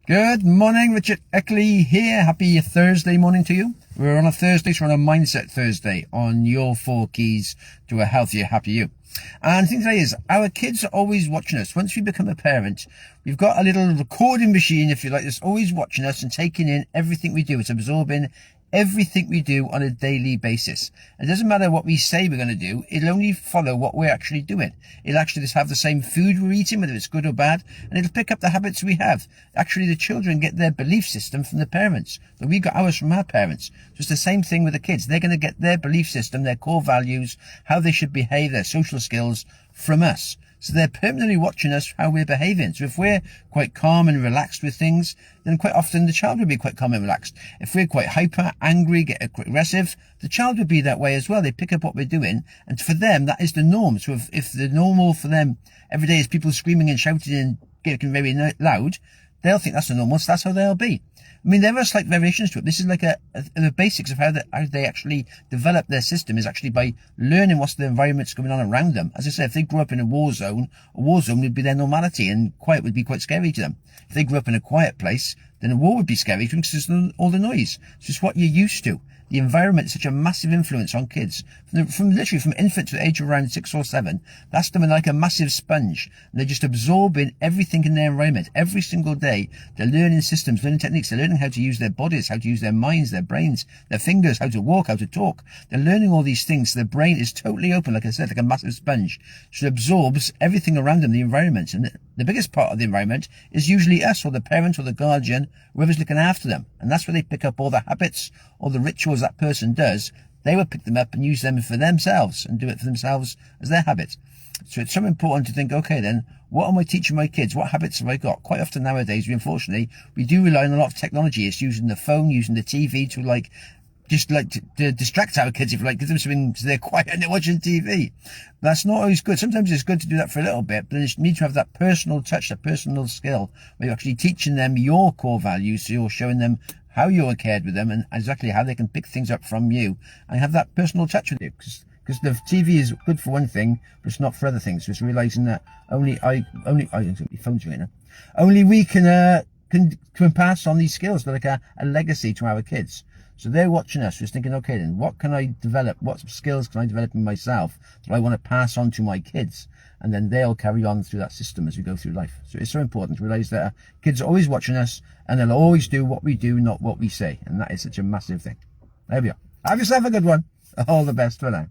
Good morning, Richard Eckley here. Happy Thursday morning to you. We're on a Thursday, so we're on a Mindset Thursday on your 4 keys to a healthier, happier you. And the thing today is, our kids are always watching us. Once we become a parent, we've got a little recording machine, if you like, that's always watching us and taking in everything we do. It's absorbing everything we do on a daily basis. It doesn't matter what we say we're going to do, it'll only follow what we're actually doing. It'll actually just have the same food we're eating, whether it's good or bad, and it'll pick up the habits we have. Actually, the children get their belief system from the parents, but we got ours from our parents. So it's the same thing with the kids. They're going to get their belief system, their core values, how they should behave, their social skills from us. So they're permanently watching us, how we're behaving. So if we're quite calm and relaxed with things, then quite often the child will be quite calm and relaxed. If we're quite hyper, angry, get aggressive, the child will be that way as well. They pick up what we're doing. And for them, that is the norm. So if the normal for them every day is people screaming and shouting and getting very loud, they'll think that's the normal. So that's how they'll be. I mean, there are slight variations to it. This is like the basics of how they actually develop their system is actually by learning what's the environment's going on around them. As I said, if they grew up in a war zone would be their normality, and quiet would be quite scary to them. If they grew up in a quiet place, then a war would be scary because there's all the noise. It's just what you're used to. The environment is such a massive influence on kids. From infant to the age of around 6 or 7, that's them like a massive sponge. And they're just absorbing everything in their environment. Every single day, they're learning systems, learning techniques. They're learning how to use their bodies, how to use their minds, their brains, their fingers, how to walk, how to talk. They're learning all these things. So their brain is totally open, like I said, like a massive sponge. So it absorbs everything around them, the environment. And the biggest part of the environment is usually us or the parent or the guardian, whoever's looking after them. And that's where they pick up all the habits, all the rituals that person does. They will pick them up and use them for themselves and do it for themselves as their habit. So it's so important to think, okay, then what am I teaching my kids? What habits have I got? Quite often nowadays, unfortunately, we do rely on a lot of technology. It's using the phone, using the TV to to distract our kids, if you like, give them something so they're quiet and they're watching TV. That's not always good. Sometimes it's good to do that for a little bit, but then you need to have that personal touch, that personal skill, where you're actually teaching them your core values, so you're showing them how you're cared with them and exactly how they can pick things up from you and have that personal touch with you. Because the TV is good for one thing, but it's not for other things. So it's realizing that only phone's ringing. Only we can pass on these skills, like a legacy to our kids. So they're watching us, just thinking, okay, then what can I develop? What skills can I develop in myself that I want to pass on to my kids? And then they'll carry on through that system as we go through life. So it's so important to realize that kids are always watching us and they'll always do what we do, not what we say. And that is such a massive thing. There we are. Have yourself a good one. All the best for now.